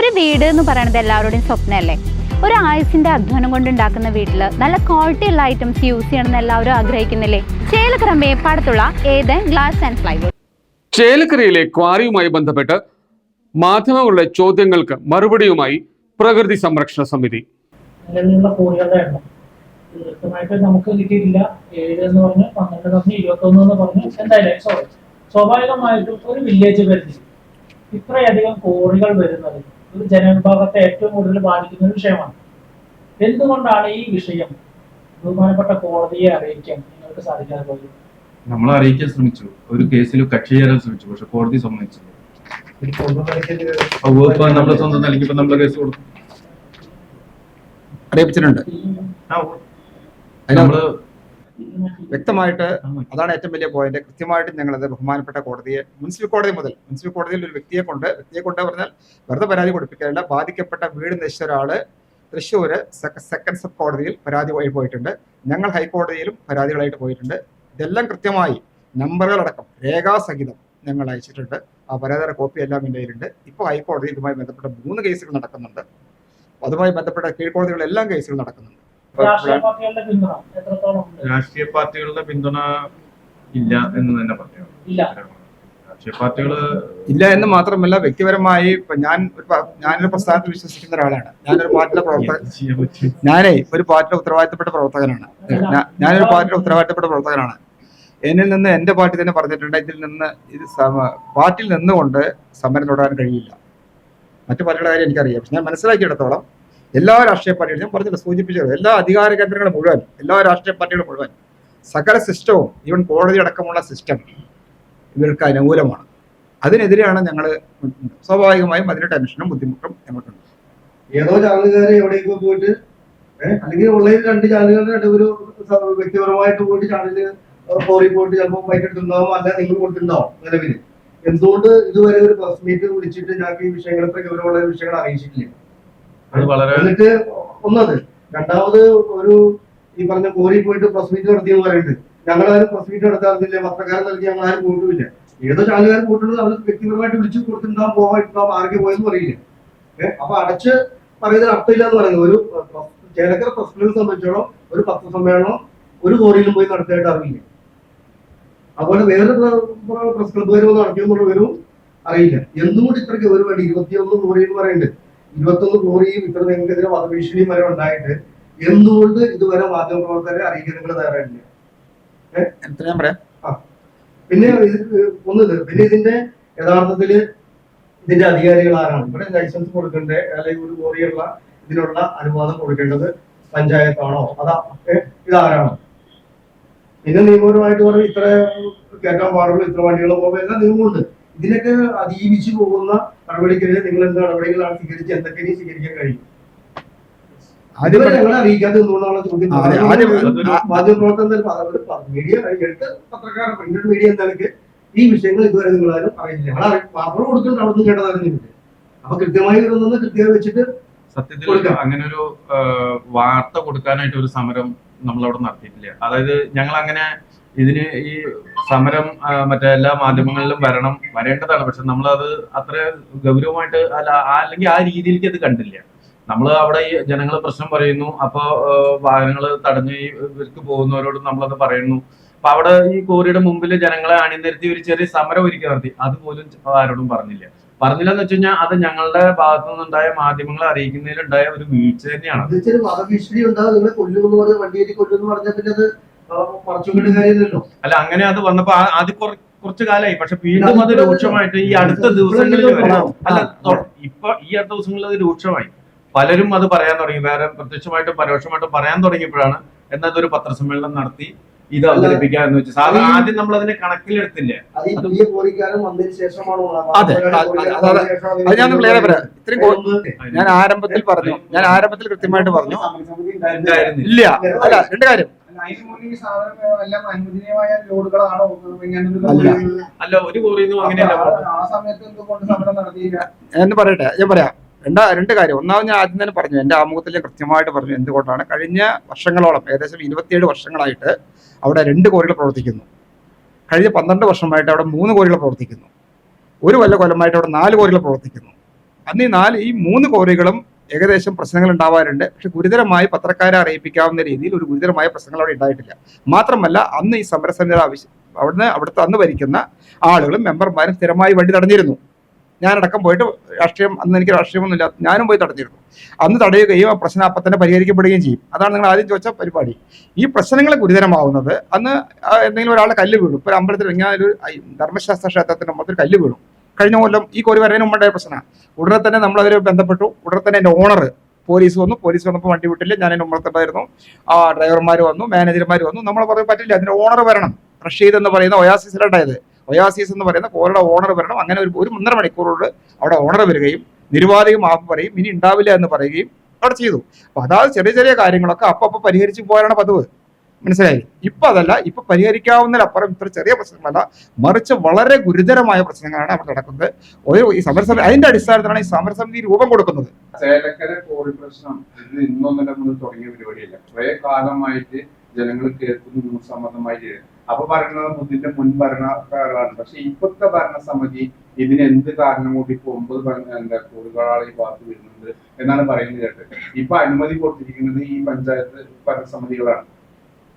ഒരു വീട് എന്ന് പറയുന്നത് എല്ലാവരുടെയും സ്വപ്നമല്ലേ? ഒരു ആയുസിന്റെ അധ്വാനം കൊണ്ടുണ്ടാക്കുന്ന വീട്ടിൽ നല്ല ക്വാളിറ്റി ഉള്ള ഐറ്റംസ് യൂസ് ചെയ്യണമെന്ന് എല്ലാവരും ആഗ്രഹിക്കുന്നില്ലേ? ചേലക്കര മേപ്പാടത്തുള്ള ഏദൻ ഗ്ലാസ് ആൻഡ് പ്ലൈവുഡ്. ചേലക്കരയിലെ ക്വാറിയുമായി ബന്ധപ്പെട്ട് മാധ്യമങ്ങളുടെ ചോദ്യങ്ങൾക്ക് മറുപടിയുമായി പ്രകൃതി സംരക്ഷണ സമിതി. നിലവിലുള്ള കോഴികളുടെ എണ്ണം കൃത്യമായിട്ട് നമുക്ക് കിട്ടിയിട്ടില്ല. 7 എന്ന് പറഞ്ഞ് 12 പറഞ്ഞ് 21 എന്ന് പറഞ്ഞ് എന്തായാലും സ്വാഭാവികമായിട്ടും ഒരു വില്ലേജ് പരിധി ഇത്രയധികം കോഴികൾ വരുന്നത് ഒരു ജനവിഭാഗത്തെ ഏറ്റവും കൂടുതൽ ബാധിക്കുന്ന ഒരു വിഷയമാണ്. എന്തുകൊണ്ടാണ് ഈ വിഷയം ബഹുമാനപ്പെട്ട കോടതിയെ അറിയിക്കാൻ നിങ്ങൾക്ക് സാധിക്കാതെ പോയത്? നമ്മൾ അറിയിക്കാൻ ശ്രമിച്ചു, ഒരു കേസിൽ കക്ഷി ചേരാൻ ശ്രമിച്ചു, പക്ഷെ കോടതി സമ്മതിച്ചില്ല. നമ്മുടെ സ്വന്തം നൽകിയപ്പോൾ നമ്മൾ കേസ് കൊടുത്തു, അറിയിച്ചിട്ടുണ്ട്. നമ്മള് വ്യക്തമായിട്ട് അതാണ് ഏറ്റവും വലിയ പോയിന്റ്. കൃത്യമായിട്ട് ഞങ്ങളത് ബഹുമാനപ്പെട്ട കോടതിയെ, മുനിസിപ്പൽ കോടതിയിൽ ഒരു വ്യക്തിയെ കൊണ്ട് പറഞ്ഞാൽ വെറുതെ പരാതി കൊടുപ്പിക്കാറില്ല. ബാധിക്കപ്പെട്ട വീട് നശിച്ച ഒരാള് തൃശ്ശൂര് സെക്കൻഡ് സബ് കോടതിയിൽ പരാതി പോയിട്ടുണ്ട്. ഞങ്ങൾ ഹൈക്കോടതിയിലും പരാതികളായിട്ട് പോയിട്ടുണ്ട്. ഇതെല്ലാം കൃത്യമായി നമ്പറുകളടക്കം രേഖാസഹിതം ഞങ്ങൾ അയച്ചിട്ടുണ്ട്. ആ പരാതിയുടെ കോപ്പി എല്ലാം എൻ്റെ കയ്യിലുണ്ട്. ഇപ്പോൾ ഹൈക്കോടതി ഇതുമായി ബന്ധപ്പെട്ട 3 കേസുകൾ നടക്കുന്നുണ്ട്. അതുമായി ബന്ധപ്പെട്ട കീഴ്ക്കോടതികളെല്ലാം കേസുകൾ നടക്കുന്നുണ്ട്. രാഷ്ട്രീയ പാർട്ടികളുടെ പിന്തുണ ഇല്ല എന്ന് തന്നെ പറയാം. രാഷ്ട്രീയ പാർട്ടികള് ഇല്ല എന്ന് മാത്രമല്ല, വ്യക്തിപരമായി ഇപ്പൊ ഞാനൊരു പ്രസ്ഥാനത്തിൽ വിശ്വസിക്കുന്ന ഒരാളാണ്. ഞാനൊരു പാർട്ടിയുടെ ഒരു പാർട്ടിയുടെ ഉത്തരവാദിത്തപ്പെട്ട പ്രവർത്തകനാണ്. എന്നിൽ നിന്ന് എന്റെ പാർട്ടി തന്നെ പറഞ്ഞിട്ടുണ്ട്, പാർട്ടിയിൽ നിന്നുകൊണ്ട് സമരം തുടരാൻ കഴിയില്ല. മറ്റു പാർട്ടിയുടെ കാര്യം എനിക്കറിയാം. പക്ഷെ ഞാൻ മനസ്സിലാക്കിയിടത്തോളം എല്ലാ രാഷ്ട്രീയ പാർട്ടികളും, ഞാൻ പറഞ്ഞില്ല, സൂചിപ്പിച്ചത് എല്ലാ അധികാര കേന്ദ്രങ്ങളും മുഴുവൻ, എല്ലാ രാഷ്ട്രീയ പാർട്ടികളും മുഴുവൻ, സകല സിസ്റ്റവും, ഈവൻ കോടതി അടക്കമുള്ള സിസ്റ്റം ഇവർക്ക് അനുകൂലമാണ്. അതിനെതിരെയാണ് ഞങ്ങൾ. സ്വാഭാവികമായും അതിന്റെ ടെൻഷനും ബുദ്ധിമുട്ടും ഞങ്ങൾക്കുണ്ട്. ഏതോ ചാനലുകാരെ എവിടേക്കോ പോയിട്ട്, അല്ലെങ്കിൽ ഓൺലൈൻ 2 ചാനലുകളുടെ ഒരു വ്യക്തിപരമായിട്ട് പോയിട്ട് ചാനലിൽ പോയിട്ട് ചിലപ്പോൾ ബൈക്കെടുത്തിട്ടുണ്ടാവും, അല്ല നിങ്ങൾ കൊടുത്തിട്ടുണ്ടാവും. നിലവിൽ എന്തുകൊണ്ട് ഇതുവരെ ഒരു പ്രസ് മീറ്റ് വിളിച്ചിട്ട് ഞങ്ങൾക്ക് ഈ വിഷയങ്ങളൊക്കെ ഗൗരവമുള്ള വിഷയങ്ങൾ അറിയിച്ചിട്ടില്ല? എന്നിട്ട് ഒന്നത്. രണ്ടാമത്, ഒരു ഈ പറഞ്ഞ കോരി പോയിട്ട് പ്രസ് മീറ്റ് നടത്തിയെന്ന് പറയുന്നത്, ഞങ്ങളാരും പ്രസ് മീറ്റ് നടത്താറില്ല, പത്രക്കാരൻ നൽകി ഞങ്ങൾ ആരും പോയിട്ടുമില്ല. ഏതോ ചാനലുകാരൻ പോയിട്ടുള്ളത് അവർ വ്യക്തിപരമായിട്ട് വിളിച്ചു കൊടുത്തിട്ടുണ്ടാവും, പോയിട്ടുണ്ടാവും, ആർക്കെ പോയെന്ന് പറയില്ല. അപ്പൊ അടച്ച് പറയുന്നതിന് അർത്ഥമില്ല എന്ന് പറയുന്നത്. ഒരു ചേലക്കര പ്രസ് ക്ലബിനെ സംബന്ധിച്ചോളം ഒരു പത്രസമ്മേളനം ഒരു കോറിയിലും പോയി നടത്തിയായിട്ട് അറിയില്ല. അതുപോലെ വേറെ പ്രസ് ക്ലബ്ബുകാർ നടത്തിയെന്നുള്ളവരും അറിയില്ല. എന്തുകൊണ്ട് ഇത്ര ഗൗരവമായിട്ട് 21 കോറി എന്ന് പറയുന്നുണ്ട്? 21 കോറിയും ഇത്ര നിങ്ങൾക്കെതിരെ വധഭീഷണിയും വരെ ഉണ്ടായിട്ട് എന്തുകൊണ്ട് ഇതുവരെ മാധ്യമപ്രവർത്തകരെ അറിയിക്കാൻ നിങ്ങൾ തയ്യാറായിട്ടില്ല? പിന്നെ പിന്നെ ഇതിന്റെ യഥാർത്ഥത്തില് ഇതിന്റെ അധികാരികൾ ആരാണ്? ഇവിടെ ലൈസൻസ് കൊടുക്കേണ്ടത്, അല്ലെങ്കിൽ ഒരു കോറിയുള്ള ഇതിനുള്ള അനുവാദം കൊടുക്കേണ്ടത് പഞ്ചായത്താണോ? ഇതാരാണ്? പിന്നെ നിയമപരമായിട്ട് പറഞ്ഞ് ഇത്ര കേൾക്കാൻ പാടുള്ളൂ, ഇത്ര വണ്ടികൾ പോകുമ്പോൾ എല്ലാം നിയമമുണ്ട്. ഇതിനൊക്കെ അതിജീവിച്ചു പോകുന്ന നടപടിക്കെതിരെ നിങ്ങൾ എന്ത് നടപടികളാണ് സ്വീകരിച്ച് എന്തൊക്കെ സ്വീകരിക്കാൻ കഴിയും? ഞങ്ങളെ അറിയിക്കാതെ എന്തുകൊണ്ടാണ് ചോദ്യം. മാധ്യമപ്രവർത്തനം മീഡിയ പത്രക്കാരൻ പ്രിന്റഡ് മീഡിയ നിലയ്ക്ക് ഈ വിഷയങ്ങൾ ഇതുവരെ നിങ്ങളാരും അറിയില്ല. ഞങ്ങൾ വാർത്ത കൊടുക്കേണ്ട അവിടെ നിന്ന് കേട്ടതായിരുന്നു. അപ്പൊ കൃത്യമായി ഇതൊന്നും കൃത്യമായി വെച്ചിട്ട് സത്യത്തിൽ അങ്ങനെ ഒരു വാർത്ത കൊടുക്കാനായിട്ട് ഒരു സമരം നമ്മളവിടെ നടത്തിയിട്ടില്ല. അതായത് ഞങ്ങൾ അങ്ങനെ ഇതിന് ഈ സമരം മറ്റേ എല്ലാ മാധ്യമങ്ങളിലും വരേണ്ടതാണ്. പക്ഷെ നമ്മളത് അത്ര ഗൗരവമായിട്ട് അല്ലെങ്കിൽ ആ രീതിയിലേക്ക് അത് കണ്ടില്ല. നമ്മൾ അവിടെ ഈ ജനങ്ങൾ പ്രശ്നം പറയുന്നു, അപ്പൊ വാഹനങ്ങൾ തടഞ്ഞ് ഇവർക്ക് പോകുന്നവരോട് നമ്മളത് പറയുന്നു. അപ്പൊ അവിടെ ഈ കോറിയുടെ മുമ്പിൽ ജനങ്ങളെ അണിനിരത്തി ഒരു ചെറിയ സമരം ഒരുക്കി നടത്തി. അതുപോലും ആരോടും പറഞ്ഞില്ലെന്ന് വെച്ച് കഴിഞ്ഞാൽ അത് ഞങ്ങളുടെ ഭാഗത്തു നിന്നുണ്ടായ മാധ്യമങ്ങളെ അറിയിക്കുന്നതിലുണ്ടായ ഒരു വീഴ്ച തന്നെയാണ്. അല്ല, അങ്ങനെ അത് വന്നപ്പോ അത് കുറച്ചു കാലമായി. പക്ഷെ വീണ്ടും അത് രൂക്ഷമായിട്ട് ഈ അടുത്ത ദിവസങ്ങളിൽ ഇപ്പൊ ഈ അടുത്ത ദിവസങ്ങളിൽ അത് രൂക്ഷമായി. പലരും അത് പറയാൻ തുടങ്ങി, വേറെ പ്രത്യക്ഷമായിട്ടും പരോക്ഷമായിട്ടും പറയാൻ തുടങ്ങിയപ്പോഴാണ് എന്നതൊരു പത്രസമ്മേളനം നടത്തി ഇത് അവതരിപ്പിക്കാന്ന് വെച്ചാൽ ആദ്യം നമ്മൾ അതിനെ കണക്കിലെടുത്തില്ല. ഞാൻ ആരംഭത്തിൽ കൃത്യമായിട്ട് പറഞ്ഞു ഇല്ല. അല്ല, 2 കാര്യം. അല്ല, ഒരു കോറിയൊന്നും അങ്ങനെയല്ല എന്ന് പറയട്ടെ. ഞാൻ പറയാം. 2 കാര്യം. ഒന്നാമത് ഞാൻ ആദ്യം തന്നെ പറഞ്ഞു, എന്റെ ആമുഖത്തിൽ ഞാൻ കൃത്യമായിട്ട് പറഞ്ഞു എന്തുകൊണ്ടാണ്. കഴിഞ്ഞ വർഷങ്ങളോളം, ഏകദേശം 27 വർഷങ്ങളായിട്ട് അവിടെ 2 കോറികൾ പ്രവർത്തിക്കുന്നു. കഴിഞ്ഞ 12 വർഷമായിട്ട് അവിടെ 3 കോറികൾ പ്രവർത്തിക്കുന്നു. ഒരു കൊല്ലമായിട്ട് അവിടെ 4 കോറികൾ പ്രവർത്തിക്കുന്നു. അന്ന് ഈ 3 കോറികളും ഏകദേശം പ്രശ്നങ്ങൾ ഉണ്ടാവാറുണ്ട്. പക്ഷെ ഗുരുതരമായി പത്രക്കാരെ അറിയിപ്പിക്കാവുന്ന രീതിയിൽ ഒരു ഗുരുതരമായ പ്രശ്നങ്ങൾ അവിടെ ഉണ്ടായിട്ടില്ല. മാത്രമല്ല അന്ന് ഈ സമരസമിതിയുടെ അവിടുത്തെ അന്ന് ഭരിക്കുന്ന ആളുകളും മെമ്പർമാരും സ്ഥിരമായി വണ്ടി തടഞ്ഞിരുന്നു. ഞാനടക്കം പോയിട്ട് അന്ന് എനിക്ക് രാഷ്ട്രീയമൊന്നുമില്ല, ഞാനും പോയി തടഞ്ഞിരുന്നു. അന്ന് തടയുകയും ആ പ്രശ്നം അപ്പം തന്നെ പരിഹരിക്കപ്പെടുകയും ചെയ്യും. അതാണ് നിങ്ങൾ ആദ്യം ചോദിച്ച പരിപാടി. ഈ പ്രശ്നങ്ങൾ ഗുരുതരമാവുന്നത് അന്ന് എന്തെങ്കിലും ഒരാളെ കല്ല് വീണു. ഇപ്പോൾ ഒരു അമ്പലത്തിൽ ഒരു ധർമ്മശാസ്ത്ര ക്ഷേത്രത്തിന്റെ മുമ്പ് കല്ല് വീണു. കഴിഞ്ഞ കൊല്ലം ഈ കോരി വരുന്നതിന് മുമ്പുണ്ടായ പ്രശ്നമാണ്. ഉടനെ തന്നെ നമ്മളതിൽ ബന്ധപ്പെട്ടു. ഉടനെ തന്നെ എൻ്റെ ഓണർ പോലീസ് വന്നപ്പോൾ വണ്ടി വിട്ടില്ല. ഞാൻ എൻ്റെ മുമ്പത്തുണ്ടായിരുന്നു. ആ ഡ്രൈവർമാർ വന്നു, മാനേജർമാർ വന്നു. നമ്മൾ പറഞ്ഞു പറ്റില്ല, അതിൻ്റെ ഓണർ വരണം. റഷീദ് എന്ന് പറയുന്ന ഒയാസിസിലുണ്ടായത്, ഒയാസിസ് എന്ന് പറയുന്ന കോറിയുടെ ഓണർ വരണം. അങ്ങനെ ഒരു 1.5 മണിക്കൂറോട് അവിടെ ഓണർ വരികയും നിരുപാധികം മാപ്പ് പറയും, ഇനി ഉണ്ടാവില്ല എന്ന് പറയുകയും അവിടെ ചെയ്തു. അപ്പൊ അതായത് ചെറിയ ചെറിയ കാര്യങ്ങളൊക്കെ അപ്പൊ പരിഹരിച്ചു പോയാണ് പതിവ്. മനസ്സിലായി? ഇപ്പൊ അതല്ല, ഇപ്പൊ പരിഹരിക്കാവുന്നതിലപ്പുറം ഇത്ര ചെറിയ പ്രശ്നങ്ങളല്ല, മറിച്ച് വളരെ ഗുരുതരമായ പ്രശ്നങ്ങളാണ് അവിടെ നടക്കുന്നത്. ഈ സമരസമിതി അതിന്റെ അടിസ്ഥാനത്തിലാണ് ഈ സമരസമിതി രൂപം കൊടുക്കുന്നത്. ചേലക്കര കോറി പ്രശ്നം ഇത് ഇന്നൊന്നര മുതൽ തുടങ്ങിയ പരിപാടിയല്ല. കുറെ കാലമായിട്ട് ജനങ്ങൾ കേൾക്കുന്ന സംബന്ധമായി അപ്പൊ പറയുന്നത് ഇതിന്റെ മുൻ ഭരണക്കാരാണ്. പക്ഷെ ഇപ്പോഴത്തെ ഭരണസമിതി ഇതിന് എന്ത് കാരണം കൊണ്ട് ഇപ്പൊ 9 കോറികളാണ് ഈ ഭാഗത്ത് വരുന്നത് എന്നാണ് പറയുന്നത് കേട്ടത്. ഇപ്പൊ അനുമതി കൊടുത്തിരിക്കുന്നത് ഈ പഞ്ചായത്ത് ഭരണസമിതികളാണ്.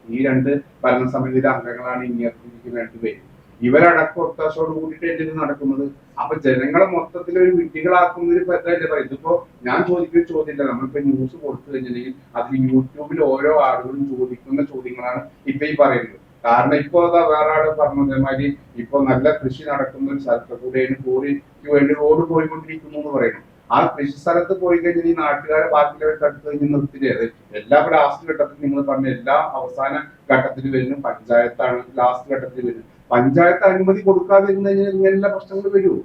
ഈ 2 ഭരണസമിതിയിലെ അംഗങ്ങളാണ് ഇനിയിരിക്കുന്ന 2 പേര്. ഇവരടക്കം ഒത്താശയോട് കൂടിയിട്ട് ഇത് നടക്കുന്നത്. അപ്പൊ ജനങ്ങളെ മൊത്തത്തിൽ ഒരു വിഡ്ഢികളാക്കുന്നതിന് പറ്റാതെ പറയും. ഇതിപ്പോ ഞാൻ ചോദിക്കുന്ന ചോദ്യമില്ല, നമ്മളിപ്പോ ന്യൂസ് കൊടുത്തു കഴിഞ്ഞിട്ടുണ്ടെങ്കിൽ അതിൽ യൂട്യൂബിൽ ഓരോ ആളുകളും ചോദിക്കുന്ന ചോദ്യങ്ങളാണ് ഇപ്പൊ ഈ പറയുന്നത്. കാരണം ഇപ്പൊ വേറെ ആള് പറഞ്ഞതേമാതിരി ഇപ്പൊ നല്ല കൃഷി നടക്കുന്ന ഒരു സ്ഥലത്ത് കൂടെയാണ് കോറിക്ക് വേണ്ടി റോഡ് പോയിക്കൊണ്ടിരിക്കുന്നു എന്ന് പറയുന്നു. ആ കൃഷി സ്ഥലത്ത് പോയി കഴിഞ്ഞാൽ ഈ നാട്ടുകാരെ ബാക്കിയുള്ളവർക്ക് അടുത്ത് കഴിഞ്ഞ് നിർത്തിയത് എല്ലാ ലാസ്റ്റ് ഘട്ടത്തിൽ നിങ്ങൾ പറഞ്ഞ എല്ലാ അവസാന ഘട്ടത്തിൽ വരുന്നു പഞ്ചായത്താണ് ലാസ്റ്റ് ഘട്ടത്തിൽ വരുന്നത്. പഞ്ചായത്ത് അനുമതി കൊടുക്കാതെ ഇരുന്ന് കഴിഞ്ഞാൽ ഇങ്ങനെയുള്ള പ്രശ്നങ്ങൾ വരുമോ?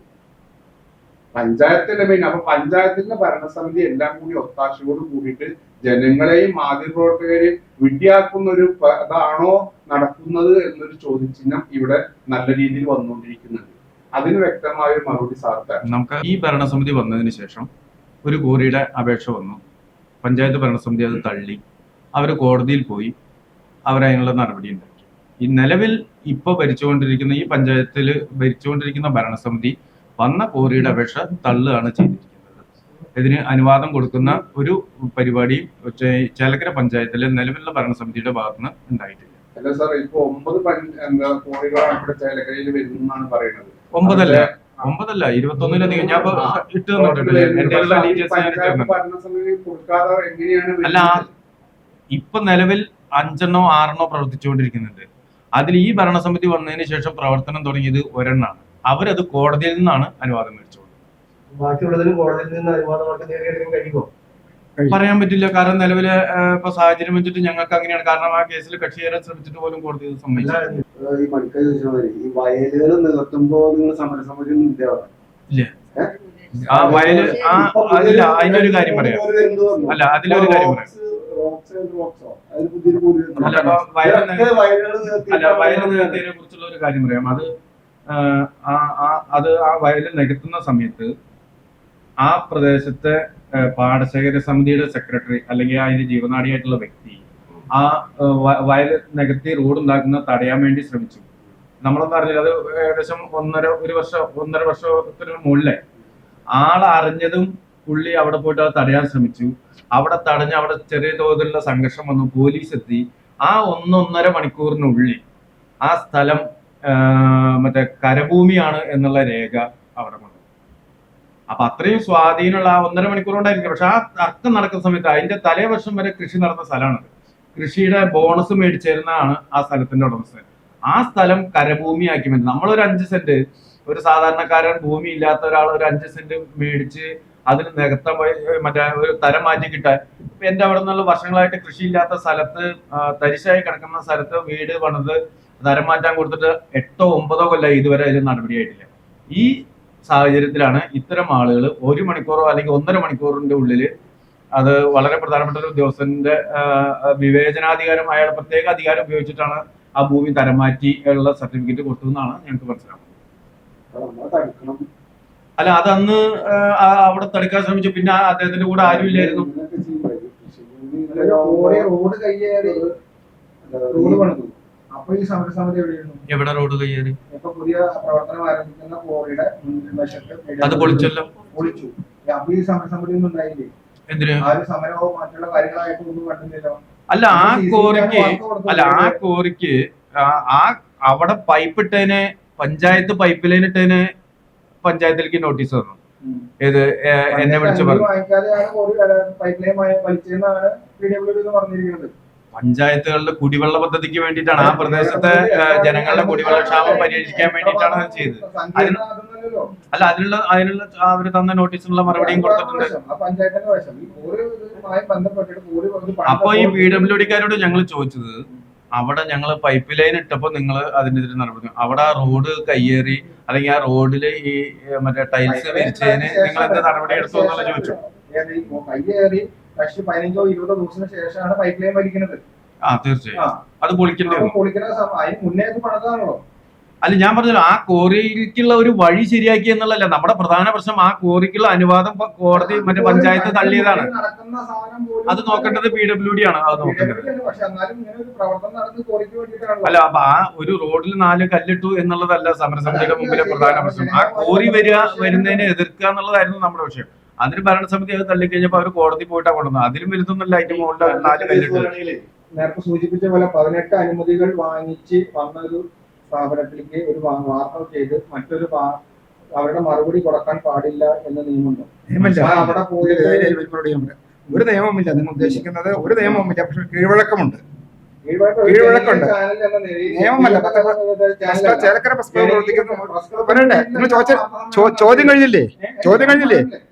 പഞ്ചായത്തിന്റെ മെയിൻ. അപ്പൊ പഞ്ചായത്തിന്റെ ഭരണസമിതി എല്ലാം കൂടി ഒത്താശയോട് കൂടിയിട്ട് ജനങ്ങളെയും മാധ്യമപ്രവർത്തകരെയും വിഡ്ഢിയാക്കുന്ന ഒരു അതാണോ നടക്കുന്നത് എന്നൊരു ചോദ്യചിഹ്നം ഇവിടെ നല്ല രീതിയിൽ വന്നുകൊണ്ടിരിക്കുന്നുണ്ട്. അതിന് വ്യക്തമായ ഒരു മറുപടി സാധിക്കാം. നമുക്ക് ഈ ഭരണസമിതി വന്നതിന് ശേഷം ഒരു കോറിയുടെ അപേക്ഷ വന്നു. പഞ്ചായത്ത് ഭരണസമിതി അത് തള്ളി. അവർ കോടതിയിൽ പോയി, അവരതിനുള്ള നടപടി ഉണ്ടാക്കി. ഈ നിലവിൽ ഇപ്പൊ ഭരിച്ചുകൊണ്ടിരിക്കുന്ന ഈ പഞ്ചായത്തിൽ ഭരിച്ചുകൊണ്ടിരിക്കുന്ന ഭരണസമിതി വന്ന കോറിയുടെ അപേക്ഷ തള്ളുകയാണ് ചെയ്തിരിക്കുന്നത്. ഇതിന് അനുവാദം കൊടുക്കുന്ന ഒരു പരിപാടിയും ചേലക്കര പഞ്ചായത്തിലെ നിലവിലുള്ള ഭരണസമിതിയുടെ ഭാഗത്തുനിന്ന് ഉണ്ടായിട്ടില്ല. അല്ല സാർ, ഇപ്പൊ 9 കോറികളാണ് ഇവിടെ ചേലക്കരയിൽ വരുന്നതാണ് പറയുന്നത്. 9 അല്ല 21-ലധികം ഞാൻ ഇട്ട് തന്നിട്ടുണ്ട്. എന്റെ ഡീറ്റെയിൽസ് ഭരണസമിതി കൊടുക്കാതെ എങ്ങനെയാണ് അല്ല, ഇപ്പൊ നിലവിൽ 5 6 പ്രവർത്തിച്ചുകൊണ്ടിരിക്കുന്നുണ്ട്. അതിൽ ഈ ഭരണസമിതി വന്നതിന് ശേഷം പ്രവർത്തനം തുടങ്ങിയത് ഒരെണ്ണാണ്. അവരത് കോടതിയിൽ നിന്നാണ് അനുവാദം മേടിച്ചോളൂ. ബാക്കിയുള്ളതിന് കോടതിയിൽ നിന്ന് അനുവാദമായിട്ട് നേടിയെടുക്കാൻ കഴിയുമോ? പറയാൻ പറ്റില്ല. കാരണം നിലവിലെ ഇപ്പൊ സാഹചര്യം വെച്ചിട്ട് ഞങ്ങൾക്ക് അങ്ങനെയാണ്. കാരണം ആ കേസിൽ കക്ഷി ചേരാൻ ശ്രമിച്ചിട്ട് പോലും കോടതി സമ്മതിച്ചു. ഈ മണിക്കാർ ഈ വയലുകൾ നികത്തുമ്പോ നിങ്ങൾ സമരസമിതി ഇല്ല, ആ വയല് അതില്ല. അതിനൊരു കാര്യം പറയാം. അല്ല, അതിലൊരു കാര്യം പറയാം. വയല് നികത്തിനെ കുറിച്ചുള്ള ഒരു കാര്യം പറയാം. അത് ആ വയല് നികത്തുന്ന സമയത്ത് ആ പ്രദേശത്തെ പാടശേഖര സമിതിയുടെ സെക്രട്ടറി അല്ലെങ്കിൽ അതിന്റെ ജീവനാടിയായിട്ടുള്ള വ്യക്തി ആ വയൽ നികത്തി റോഡ് ഉണ്ടാക്കുന്ന തടയാൻ വേണ്ടി ശ്രമിച്ചു. നമ്മളൊന്നും അറിഞ്ഞില്ല. അത് ഏകദേശം 1.5 വർഷത്തിന് മുകളിലായി. ആളറിഞ്ഞതും പുള്ളി അവിടെ പോയിട്ട് അത് തടയാൻ ശ്രമിച്ചു. അവിടെ തടഞ്ഞ് അവിടെ ചെറിയ തോതിലുള്ള സംഘർഷം വന്നു. പോലീസ് എത്തി. ആ 1.5 മണിക്കൂറിനുള്ളിൽ ആ സ്ഥലം മറ്റേ കരഭൂമിയാണ് എന്നുള്ള രേഖ അവിടെ കൊണ്ടു. അപ്പൊ അത്രയും സ്വാധീനമുള്ള ആ 1.5 മണിക്കൂർ കൊണ്ടായിരിക്കും. പക്ഷെ ആ തർക്കം നടക്കുന്ന സമയത്ത് അതിന്റെ തലേവർഷം വരെ കൃഷി നടന്ന സ്ഥലമാണത്. കൃഷിയുടെ ബോണസ് മേടിച്ചിരുന്നതാണ് ആ സ്ഥലത്തിന്റെ ഉടമസ്ഥൻ. ആ സ്ഥലം കരഭൂമിയാക്കി മാറ്റി. നമ്മളൊരു 5 സെന്റ്, ഒരു സാധാരണക്കാരൻ ഭൂമി ഇല്ലാത്ത ഒരാൾ ഒരു 5 സെന്റ് മേടിച്ച് അതിന് നികത്താൻ മറ്റേ ഒരു തരം മാറ്റി കിട്ടാൻ. ഇപ്പൊ എന്റെ അവിടെ നിന്നുള്ള വർഷങ്ങളായിട്ട് കൃഷിയില്ലാത്ത സ്ഥലത്ത്, തരിശായി കിടക്കുന്ന സ്ഥലത്ത് വീട് പണിത് തരം മാറ്റാൻ കൊടുത്തിട്ട് 8 9 കൊല്ലം ഇതുവരെ അതിൽ നടപടിയായിട്ടില്ല. ഈ സാഹചര്യത്തിലാണ് ഇത്തരം ആളുകൾ 1 മണിക്കൂറോ അല്ലെങ്കിൽ 1.5 മണിക്കൂറിന്റെ ഉള്ളിൽ അത് വളരെ പ്രധാനപ്പെട്ട ഒരു ഉദ്യോഗസ്ഥന്റെ വിവേചനാധികാരം, അയാളുടെ പ്രത്യേക അധികാരം ഉപയോഗിച്ചിട്ടാണ് ആ ഭൂമി തരം മാറ്റി ഉള്ള സർട്ടിഫിക്കറ്റ് കൊടുത്തതെന്നാണ് ഞങ്ങൾക്ക് മനസ്സിലാവുന്നത്. അല്ല, അതന്ന് അവിടെ തടുക്കാൻ ശ്രമിച്ചു. പിന്നെ അദ്ദേഹത്തിന്റെ കൂടെ ആരും ഇല്ലായിരുന്നു. അപ്പൊ ഈ സമരസമിതി എവിടെ റോഡ് കയ്യേറി? ഇപ്പൊ പുതിയ പ്രവർത്തനം ആരംഭിക്കുന്ന കോറിയുടെ അത് പൊളിച്ചല്ലോ. പൊളിച്ചു. അപ്പൊ ഈ സമരസമിതി ഒന്നും ഉണ്ടായില്ലേ? എന്തിന്? ആ ഒരു സമരമോ മറ്റുള്ള കാര്യങ്ങളായിട്ട് ഒന്നും കണ്ടില്ലല്ലോ. അല്ല ആ കോറിക്ക് അവിടെ പൈപ്പ് ഇട്ടതിന് പഞ്ചായത്ത് പൈപ്പ് ലൈൻ ഇട്ടതിന് പഞ്ചായത്തിലേക്ക് നോട്ടീസ് തന്നു. ഏത് എന്നെ വിളിച്ചു പറഞ്ഞു പഞ്ചായത്തുകളുടെ കുടിവെള്ള പദ്ധതിക്ക് വേണ്ടിയിട്ടാണ്, ആ പ്രദേശത്തെ ജനങ്ങളുടെ കുടിവെള്ള ക്ഷാമം പരിഹരിക്കാൻ വേണ്ടിയിട്ടാണ് അത് ചെയ്തത്. അല്ല അതിനുള്ള അവര് തന്ന നോട്ടീസിനുള്ള മറുപടിയും കൊടുത്തിട്ടുണ്ട്. അപ്പൊ ഈ PWDക്കാരോട് ഞങ്ങൾ ചോദിച്ചത്, അവിടെ ഞങ്ങൾ പൈപ്പ് ലൈൻ ഇട്ടപ്പോ നിങ്ങൾ അതിനെതിരെ നടപടി, അവിടെ ആ റോഡ് കയ്യേറി അല്ലെങ്കിൽ ആ റോഡില് ഈ മറ്റേ ടൈൽസ് വിരിച്ചതിന് നിങ്ങൾ എന്ത് നടപടി എടുത്തു എന്നുള്ള ചോദിച്ചു. കയ്യേറി 15-20 ദിവസത്തിന് ശേഷമാണ് പൈപ്പ് ലൈൻ വലിക്കുന്നത്. തീർച്ചയായും അത് പൊളിക്കേണ്ടി വരും. പൊളിക്കുന്ന അതിന് മുന്നേ അത് പണിതാണല്ലോ. അല്ല ഞാൻ പറഞ്ഞല്ലോ, ആ കോറിക്കുള്ള ഒരു വഴി ശരിയാക്കി എന്നുള്ളതല്ല നമ്മുടെ പ്രധാന പ്രശ്നം. ആ കോറിക്കുള്ള അനുവാദം കോടതി മറ്റേ പഞ്ചായത്ത് തള്ളിയതാണ്. അത് നോക്കേണ്ടത് PWD ആണ്. അത് നോക്കേണ്ടത്. അല്ല അപ്പൊ ആ ഒരു റോഡിൽ 4 കല്ലിട്ടു എന്നുള്ളതല്ല സമരസമിതിയുടെ മുമ്പിലെ പ്രധാന പ്രശ്നം. ആ കോറി വരുന്നതിനെ എതിർക്കുക എന്നുള്ളതായിരുന്നു നമ്മുടെ വിഷയം. അതിന് ഭരണസമിതി അത് തള്ളിക്കഴിഞ്ഞപ്പോ അവർ കോടതി പോയിട്ടാ കൊണ്ടുവന്നത്. അതിലും വരുത്തുന്നില്ല, അതിന്റെ മുകളിൽ 4 കല്ലിട്ടു. നേരത്തെ സൂചിപ്പിച്ച പോലെ 18 അനുമതികൾ വാങ്ങിച്ച് വന്നൊരു സ്ഥാപനത്തിലേക്ക് ഒരു വാർത്ത ചെയ്ത് മറ്റൊരു അവരുടെ മറുപടി കൊടുക്കാൻ പാടില്ല എന്ന നിയമമുണ്ടോ? അവിടെ പോയിട്ട് ഒരു നിയമമില്ല. നിങ്ങൾ ഉദ്ദേശിക്കുന്നത് ഒരു നിയമവുമില്ല, പക്ഷെ കീഴ്വഴക്കമുണ്ട്. കീഴ്വഴക്കമുണ്ട്, നിയമമല്ല. ചേലക്കര പ്രസ് ക്ലബ് പ്രവർത്തിക്കുന്നു. പറയണ്ടേ? നിങ്ങൾ ചോദ്യം കഴിഞ്ഞില്ലേ?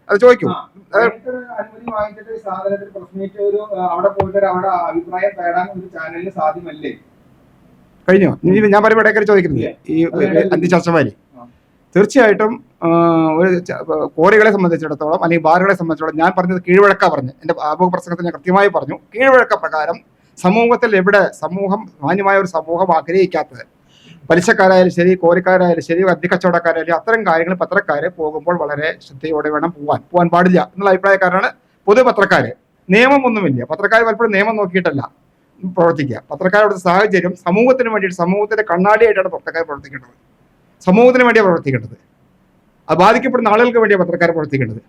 അത് ചോദിക്കൂ. അനുമതി വാങ്ങിച്ചിട്ട് സാധനത്തിൽ പ്രശ്നിച്ച് ഒരു അവിടെ പോയിട്ട് അവിടെ അഭിപ്രായം തേടാൻ ഒരു ചാനലിന് സാധ്യമല്ലേ? കഴിഞ്ഞോ? ഞാൻ പറയുമ്പോൾ ഇടയ്ക്ക് ചോദിക്കുന്നത് ഈ അന്തിചർച്ചമാരി തീർച്ചയായിട്ടും ഒരു കോറികളെ സംബന്ധിച്ചിടത്തോളം അല്ലെങ്കിൽ ബാറുകളെ സംബന്ധിച്ചിടത്തോളം ഞാൻ പറഞ്ഞത് കീഴ്വഴക്ക പറഞ്ഞു. എൻ്റെ ആമുഖ പ്രസംഗത്തിൽ ഞാൻ കൃത്യമായി പറഞ്ഞു, കീഴ്വഴക്ക പ്രകാരം സമൂഹത്തിൽ എവിടെ സമൂഹം മാന്യമായ ഒരു സമൂഹം ആഗ്രഹിക്കാത്തത്, പലിശക്കാരായാലും ശരി, കോരിക്കാരായാലും ശരി, അധികച്ചവടക്കാരായാലും അത്തരം കാര്യങ്ങൾ പത്രക്കാര് പോകുമ്പോൾ വളരെ ശ്രദ്ധയോടെ വേണം പോകാൻ പാടില്ല എന്നുള്ള അഭിപ്രായക്കാരാണ് പൊതു പത്രക്കാര്. നിയമമൊന്നുമില്ല. പത്രക്കാർ പലപ്പോഴും നിയമം നോക്കിയിട്ടല്ല പ്രവർത്തിക്കുക. പത്രക്കാരുടെ സാഹചര്യം സമൂഹത്തിന് വേണ്ടിയിട്ട്, സമൂഹത്തിന്റെ കണ്ണാടിയായിട്ടാണ് പത്രക്കാർ പ്രവർത്തിക്കേണ്ടത്. സമൂഹത്തിന് വേണ്ടിയാണ് പ്രവർത്തിക്കേണ്ടത്. അത് ബാധിക്കപ്പെടുന്ന ആളുകൾക്ക് വേണ്ടിയാണ് പത്രക്കാർ പ്രവർത്തിക്കേണ്ടത്,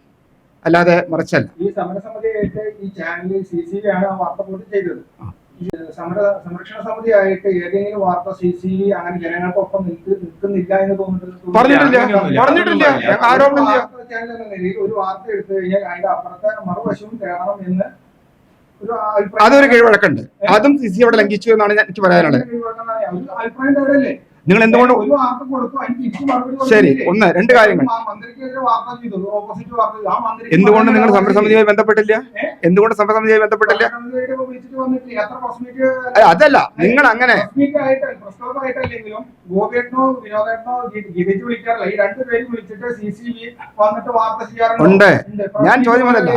അല്ലാതെ മറിച്ചല്ല. ഈ സമരസമിതിയായിട്ട് ഈ ചാനലിൽ CCV ആണ് ആ വാർത്ത പോലും ചെയ്തത്. സംരക്ഷണ സമിതിയായിട്ട് ഏതെങ്കിലും വാർത്ത CCV അങ്ങനെ ജനങ്ങൾക്കൊപ്പം നിൽക്കുന്നില്ല എന്ന് തോന്നുന്നുണ്ട്? പറഞ്ഞിട്ടില്ല. ഒരു വാർത്ത എടുത്തു കഴിഞ്ഞാൽ അതിന്റെ അപ്പുറത്തെ മറുവശവും തേടണം എന്ന് അതൊരു കീഴ്വഴക്കുണ്ട്. അതും CC അവിടെ ലംഘിച്ചു എന്നാണ് എനിക്ക് പറയാനുള്ളത്. അഭിപ്രായം തേടല്ലേ? നിങ്ങൾ എന്തുകൊണ്ട് ശരി, ഒന്ന് രണ്ട് കാര്യങ്ങൾ. എന്തുകൊണ്ട് നിങ്ങൾ സമരസമിതിയുമായി ബന്ധപ്പെട്ടില്ല? എന്തുകൊണ്ട് സമരസമിതിയുമായി ബന്ധപ്പെട്ടില്ല? അതല്ല, നിങ്ങൾ അങ്ങനെ ഉണ്ട്. ഞാൻ ചോദ്യം അതല്ല,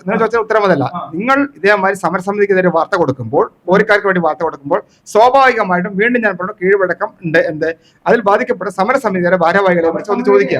നിങ്ങൾ ചോദിച്ച ഉത്തരം അതല്ല. നിങ്ങൾ ഇതേമാതിരി സമരസമിതിക്കെതിരെ വാർത്ത കൊടുക്കുമ്പോൾ, കോരിക്കാർക്ക് വേണ്ടി വാർത്ത കൊടുക്കുമ്പോൾ സ്വാഭാവികമായിട്ടും വീണ്ടും ഞാൻ പറഞ്ഞു കീഴ്വഴക്കം ഉണ്ട്. എന്ത് അതിൽ ബാധിക്കപ്പെട്ട സമരസമിതിയുടെ ഭാരവാഹികളെ കുറിച്ച് ഒന്ന് ചോദിക്കുക.